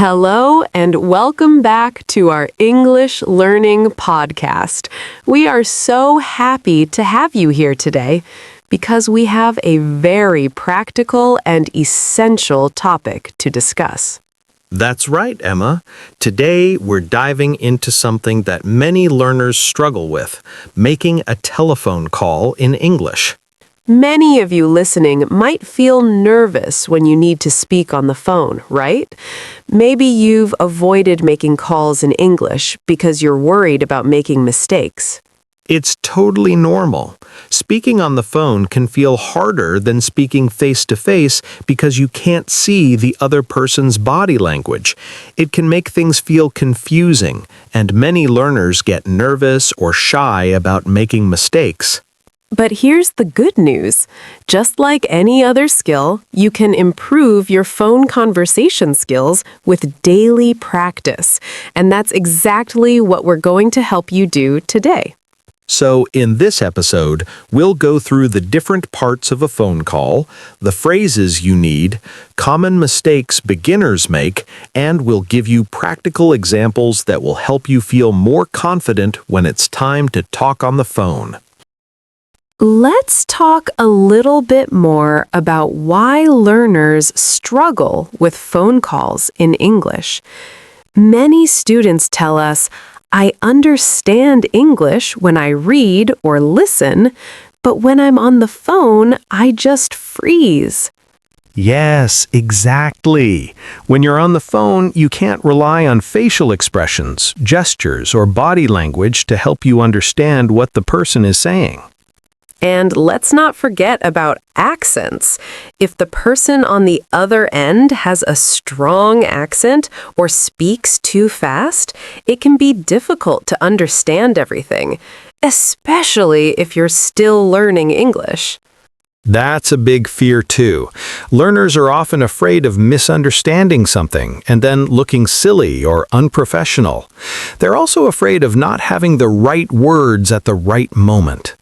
Hello and welcome back to our English Learning Podcast. We are so happy to have you here today because we have a very practical and essential topic to discuss. That's right, Emma. Today, we're diving into something that many learners struggle with, making a telephone call in English. Many of you listening might feel nervous when you need to speak on the phone, right? Maybe you've avoided making calls in English because you're worried about making mistakes. It's totally normal. Speaking on the phone can feel harder than speaking face-to-face because you can't see the other person's body language. It can make things feel confusing, and many learners get nervous or shy about making mistakes. But here's the good news. Just like any other skill, you can improve your phone conversation skills with daily practice. And that's exactly what we're going to help you do today. So, in this episode, we'll go through the different parts of a phone call, the phrases you need, common mistakes beginners make, and we'll give you practical examples that will help you feel more confident when it's time to talk on the phone. Let's talk a little bit more about why learners struggle with phone calls in English. Many students tell us, I understand English when I read or listen, but when I'm on the phone, I just freeze. Yes, exactly. When you're on the phone, you can't rely on facial expressions, gestures, or body language to help you understand what the person is saying. And let's not forget about accents. If the person on the other end has a strong accent or speaks too fast, it can be difficult to understand everything, especially if you're still learning English. That's a big fear too. Learners are often afraid of misunderstanding something and then looking silly or unprofessional. They're also afraid of not having the right words at the right moment.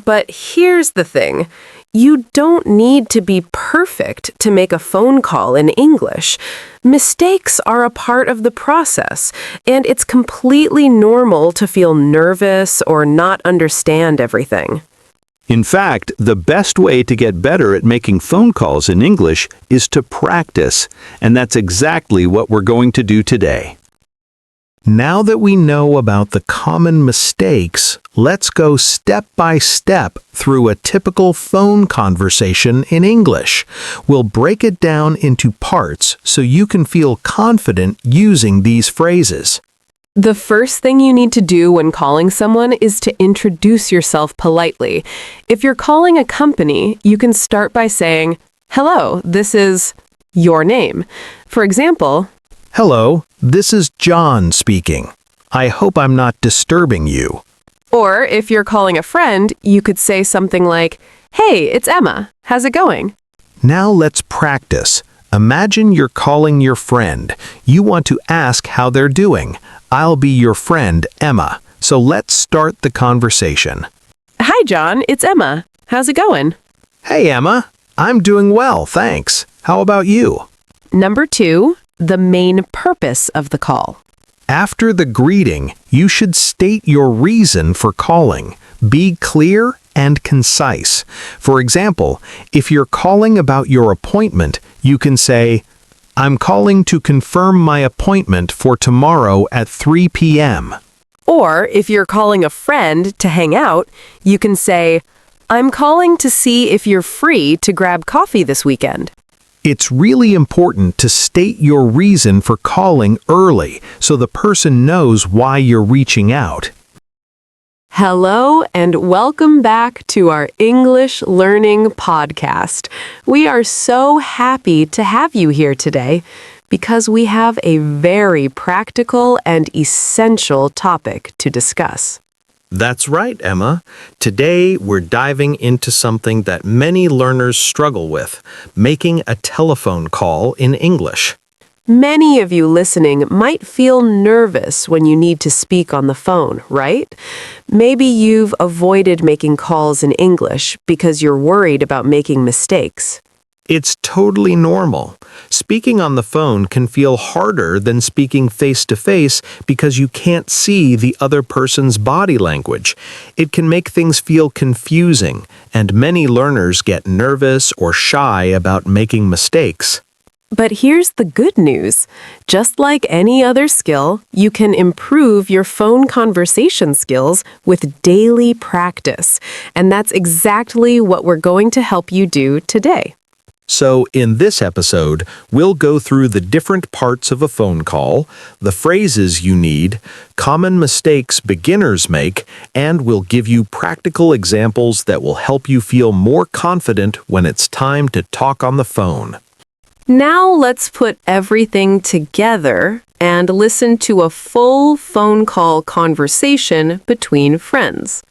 But here's the thing. You don't need to be perfect to make a phone call in English. Mistakes are a part of the process, and it's completely normal to feel nervous or not understand everything. In fact, the best way to get better at making phone calls in English is to practice, and that's exactly what we're going to do today. Now that we know about the common mistakes, let's go step by step through a typical phone conversation in English. We'll break it down into parts so you can feel confident using these phrases. The first thing you need to do when calling someone is to introduce yourself politely. If you're calling a company, you can start by saying, "Hello, this is your name." For example, Hello, this is John speaking. I hope I'm not disturbing you. or if you're calling a friend, you could say something like, "Hey, it's Emma. How's it going?" Now let's practice. Imagine you're calling your friend. You want to ask how they're doing. I'll be your friend, Emma. So let's start the conversation. "Hi, John. It's Emma. How's it going?" Hey, Emma. I'm doing well, thanks. How about you? Number 2, the main purpose of the call. After the greeting, you should state your reason for calling. Be clear and concise. For example, if you're calling about your appointment, you can say, I'm calling to confirm my appointment for tomorrow at 3 p.m. Or if you're calling a friend to hang out, you can say, "I'm calling to see if you're free to grab coffee this weekend." It's really important to state your reason for calling early so the person knows why you're reaching out. Hello and welcome back to our English Learning Podcast. We are so happy to have you here today because we have a very practical and essential topic to discuss. That's right, Emma. Today, we're diving into something that many learners struggle with, making a telephone call in English. Many of you listening might feel nervous when you need to speak on the phone, right? Maybe you've avoided making calls in English because you're worried about making mistakes. It's totally normal. Speaking on the phone can feel harder than speaking face-to-face because you can't see the other person's body language. It can make things feel confusing, and many learners get nervous or shy about making mistakes. But here's the good news. Just like any other skill, you can improve your phone conversation skills with daily practice. And that's exactly what we're going to help you do today. So, in this episode, we'll go through the different parts of a phone call, the phrases you need, common mistakes beginners make, and we'll give you practical examples that will help you feel more confident when it's time to talk on the phone. Now let's put everything together and listen to a full phone call conversation between friends.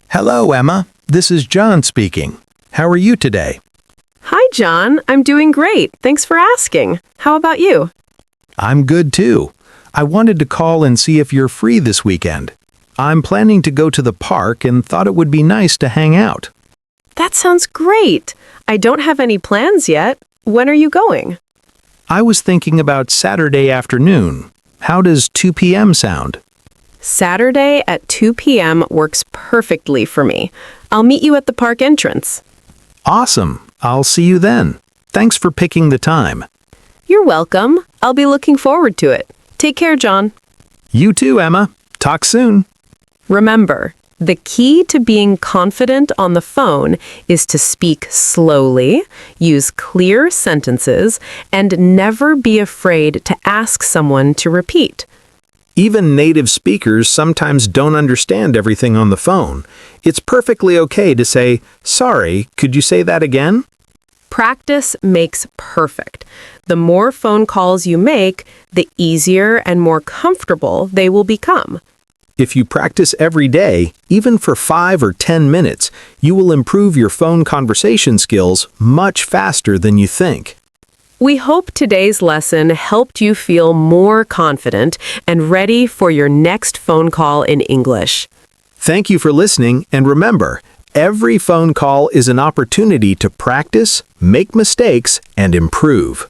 Hello, Emma. This is John speaking. How are you today? Hi, John. I'm doing great. Thanks for asking. How about you? I'm good too. I wanted to call and see if you're free this weekend. I'm planning to go to the park and thought it would be nice to hang out. That sounds great. I don't have any plans yet. When are you going? I was thinking about Saturday afternoon. How does 2 p.m. sound? Saturday at 2 p.m. works perfectly for me. I'll meet you at the park entrance. Awesome. I'll see you then. Thanks for picking the time. You're welcome. I'll be looking forward to it. Take care, John. You too, Emma. Talk soon. Remember, the key to being confident on the phone is to speak slowly, use clear sentences, and never be afraid to ask someone to repeat. Even native speakers sometimes don't understand everything on the phone. It's perfectly okay to say, "Sorry, could you say that again?" Practice makes perfect. The more phone calls you make, the easier and more comfortable they will become. If you practice every day, even for 5 or 10 minutes, you will improve your phone conversation skills much faster than you think. We hope today's lesson helped you feel more confident and ready for your next phone call in English. Thank you for listening, and remember, every phone call is an opportunity to practice, make mistakes, and improve.